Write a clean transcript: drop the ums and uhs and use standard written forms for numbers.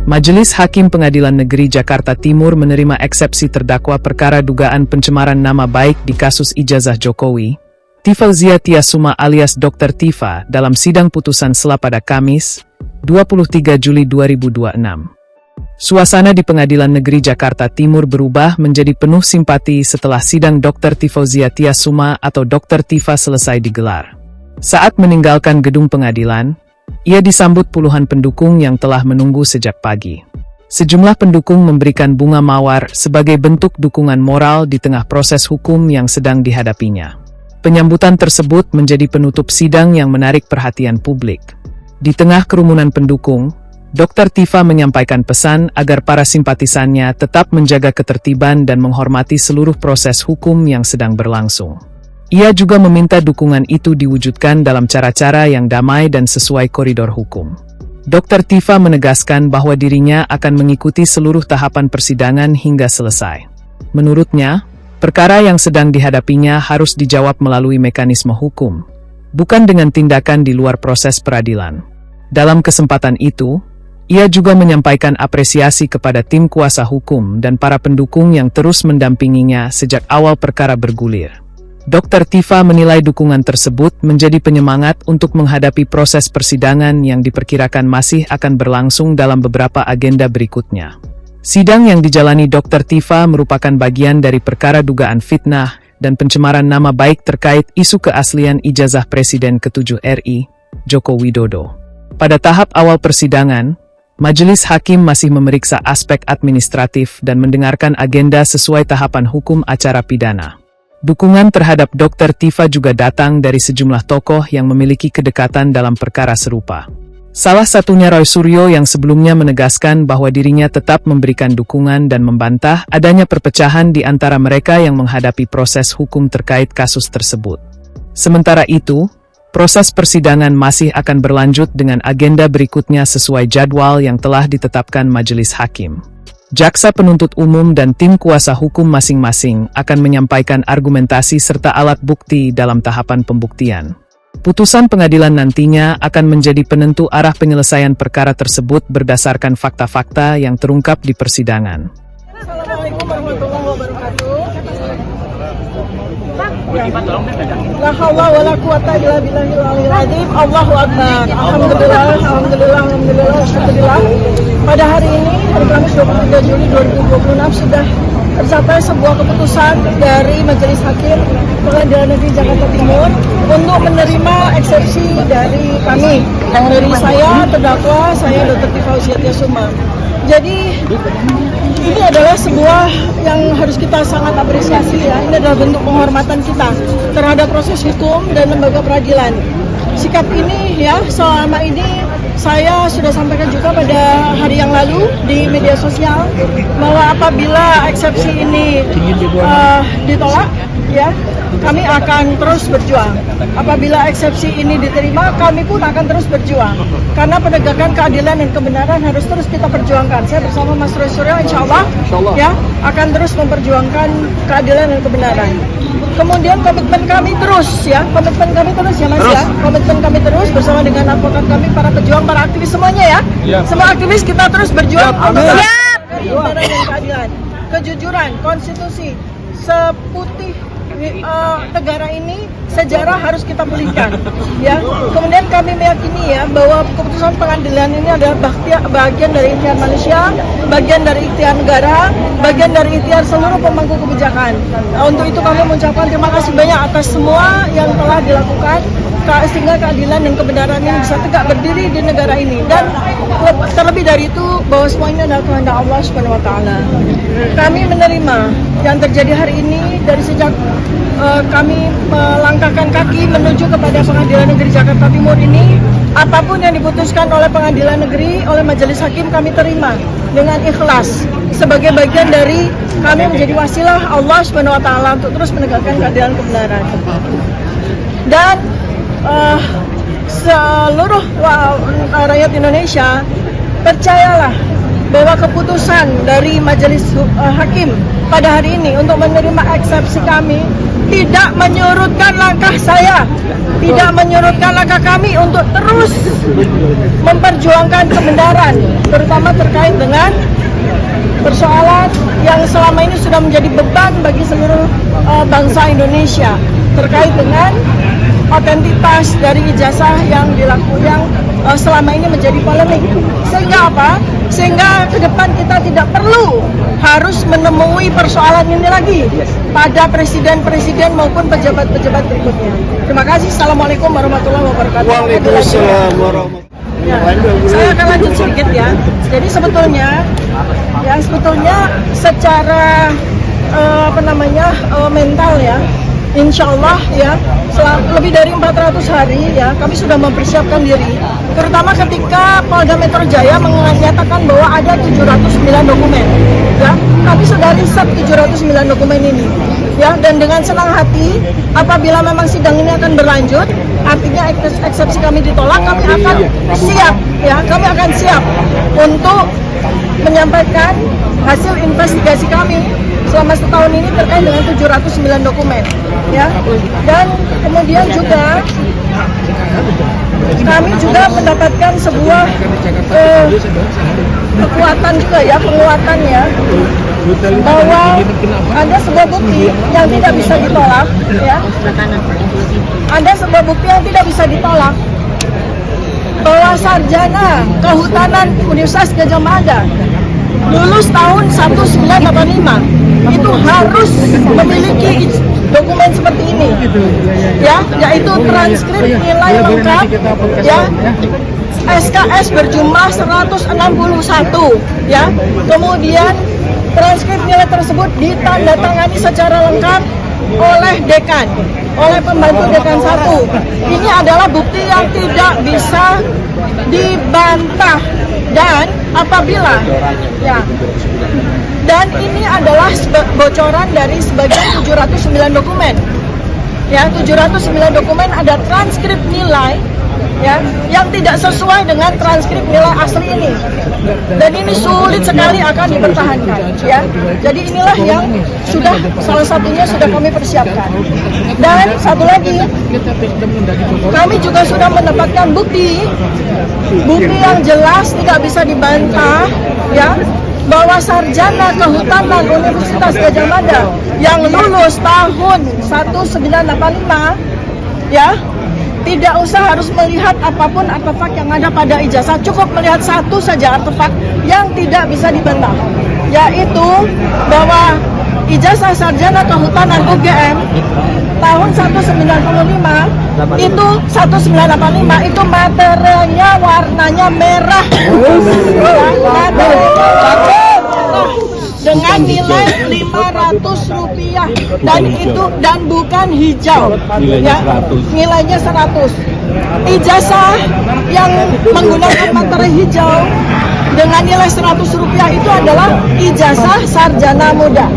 Majelis Hakim Pengadilan Negeri Jakarta Timur menerima eksepsi terdakwa perkara dugaan pencemaran nama baik di kasus ijazah Jokowi, Tifauzia Tiasuma alias Dr. Tifa, dalam sidang putusan sela pada Kamis, 23 Juli 2026. Suasana di Pengadilan Negeri Jakarta Timur berubah menjadi penuh simpati setelah sidang Dr. Tifauzia Tiasuma atau Dr. Tifa selesai digelar. Saat meninggalkan gedung pengadilan, ia disambut puluhan pendukung yang telah menunggu sejak pagi. Sejumlah pendukung memberikan bunga mawar sebagai bentuk dukungan moral di tengah proses hukum yang sedang dihadapinya. Penyambutan tersebut menjadi penutup sidang yang menarik perhatian publik. Di tengah kerumunan pendukung, Dr. Tifa menyampaikan pesan agar para simpatisannya tetap menjaga ketertiban dan menghormati seluruh proses hukum yang sedang berlangsung. Ia juga meminta dukungan itu diwujudkan dalam cara-cara yang damai dan sesuai koridor hukum. Dr. Tifa menegaskan bahwa dirinya akan mengikuti seluruh tahapan persidangan hingga selesai. Menurutnya, perkara yang sedang dihadapinya harus dijawab melalui mekanisme hukum, bukan dengan tindakan di luar proses peradilan. Dalam kesempatan itu, ia juga menyampaikan apresiasi kepada tim kuasa hukum dan para pendukung yang terus mendampinginya sejak awal perkara bergulir. Dr. Tifa menilai dukungan tersebut menjadi penyemangat untuk menghadapi proses persidangan yang diperkirakan masih akan berlangsung dalam beberapa agenda berikutnya. Sidang yang dijalani Dr. Tifa merupakan bagian dari perkara dugaan fitnah dan pencemaran nama baik terkait isu keaslian ijazah Presiden ke-7 RI, Joko Widodo. Pada tahap awal persidangan, Majelis Hakim masih memeriksa aspek administratif dan mendengarkan agenda sesuai tahapan hukum acara pidana. Dukungan terhadap Dr. Tifa juga datang dari sejumlah tokoh yang memiliki kedekatan dalam perkara serupa. Salah satunya Roy Suryo yang sebelumnya menegaskan bahwa dirinya tetap memberikan dukungan dan membantah adanya perpecahan di antara mereka yang menghadapi proses hukum terkait kasus tersebut. Sementara itu, proses persidangan masih akan berlanjut dengan agenda berikutnya sesuai jadwal yang telah ditetapkan Majelis Hakim. Jaksa penuntut umum dan tim kuasa hukum masing-masing akan menyampaikan argumentasi serta alat bukti dalam tahapan pembuktian. Putusan pengadilan nantinya akan menjadi penentu arah penyelesaian perkara tersebut berdasarkan fakta-fakta yang terungkap di persidangan. Assalamualaikum warahmatullahi wabarakatuh. La haula wala quwata illa billahil aliyil azim. Allahu akbar. Alhamdulillah, alhamdulillah, alhamdulillah, alhamdulillah. Pada hari ini, hari Kamis 23 Juli 2026 sudah tercapai sebuah keputusan dari Majelis Hakim Pengadilan Negeri Jakarta Timur untuk menerima eksepsi dari kami, dari saya terdakwa, saya Dr. Tifauzia Tiasuma. Jadi ini adalah sebuah yang harus kita sangat apresiasi ya. Ini adalah bentuk penghormatan kita terhadap proses hukum dan lembaga peradilan. Sikap ini ya selama ini saya sudah sampaikan juga pada hari yang lalu di media sosial bahwa apabila eksepsi ini ditolak ya, kami akan terus berjuang. Apabila eksepsi ini diterima, kami pun akan terus berjuang. Karena penegakan keadilan dan kebenaran harus terus kita perjuangkan. Saya bersama Mas Roy Suryo insya Allah ya akan terus memperjuangkan keadilan dan kebenaran. Kemudian komitmen kami terus ya Mas ya, komitmen kami terus bersama dengan advokat kami, para pejuang, para aktivis semuanya ya. Semua aktivis kita terus berjuang untuk kebenaran dan keadilan, kejujuran, konstitusi, seputih negara ini, sejarah harus kita pulihkan ya. Kemudian kami meyakini ya bahwa keputusan pengadilan ini adalah bagian dari ikhtiar manusia, bagian dari ikhtiar negara, bagian dari ikhtiar seluruh pemangku kebijakan. Untuk itu kami mengucapkan terima kasih banyak atas semua yang telah dilakukan sehingga keadilan dan kebenaran ini bisa tegak berdiri di negara ini. Dan terlebih dari itu bahwa semua ini adalah kehendak Allah Subhanahu wa taala. Kami menerima yang terjadi hari ini dari sejak kami melangkahkan kaki menuju kepada Pengadilan Negeri Jakarta Timur ini. Apapun yang diputuskan oleh Pengadilan Negeri, oleh Majelis Hakim, kami terima dengan ikhlas sebagai bagian dari kami menjadi wasilah Allah Subhanahu wa taala untuk terus menegakkan keadilan kebenaran. Dan seluruh rakyat Indonesia, percayalah bahwa keputusan dari Majelis Hakim pada hari ini untuk menerima eksepsi kami tidak menyurutkan langkah saya tidak menyurutkan langkah kami untuk terus memperjuangkan kebenaran, terutama terkait dengan persoalan yang selama ini sudah menjadi beban bagi seluruh bangsa Indonesia terkait dengan otentitas dari ijazah yang selama ini menjadi polemik. Sehingga apa? Sehingga ke depan kita tidak perlu harus menemui persoalan ini lagi pada presiden-presiden maupun pejabat-pejabat berikutnya. Terima kasih. Assalamualaikum warahmatullahi wabarakatuh. Waalaikumsalam warahmatullahi Ya, saya akan lanjut sedikit ya. Jadi sebetulnya secara mental ya, insya Allah ya, lebih dari 400 hari ya, kami sudah mempersiapkan diri. Terutama ketika Polda Metro Jaya menyatakan bahwa ada 709 dokumen. Ya, kami sudah riset 709 dokumen ini. Ya, dan dengan senang hati, apabila memang sidang ini akan berlanjut, artinya eksepsi kami ditolak, kami akan siap, ya, kami akan siap untuk menyampaikan hasil investigasi kami selama setahun ini terkait dengan 709 dokumen, ya. Dan kemudian juga kami juga mendapatkan sebuah kekuatan juga ya, penguatan ya, bahwa ada sebuah bukti yang tidak bisa ditolak, ya. Ada sebuah bukti yang tidak bisa ditolak bahwa sarjana kehutanan Universitas Gadjah Mada lulus tahun 1985 itu harus memiliki dokumen seperti ini, ya, yaitu transkrip nilai lengkap, ya, SKS berjumlah 161, ya, kemudian transkrip nilai tersebut ditandatangani secara lengkap oleh dekan, oleh pembantu dekan 1. Ini adalah bukti yang tidak bisa dibantah, dan apabila ya, dan ini adalah bocoran dari sebagian 709 dokumen. Ya, 709 dokumen ada transkrip nilai ya yang tidak sesuai dengan transkrip nilai asli ini. Dan ini sulit sekali akan dipertahankan, ya. Jadi inilah yang salah satunya sudah kami persiapkan. Dan satu lagi, kami juga sudah mendapatkan bukti yang jelas tidak bisa dibantah, ya, bahwa sarjana kehutanan Universitas Gadjah Mada yang lulus tahun 1985, ya, tidak usah harus melihat apapun artefak yang ada pada ijazah, cukup melihat satu saja artefak yang tidak bisa dibantah, yaitu bahwa ijazah sarjana kehutanan UGM tahun 1985 itu 1985 itu materinya warnanya merah, dengan nilai Rp500 dan bukan hijau, ya, nilainya 100. Ijazah yang menggunakan materi hijau dengan nilai Rp100 itu adalah ijazah sarjana muda.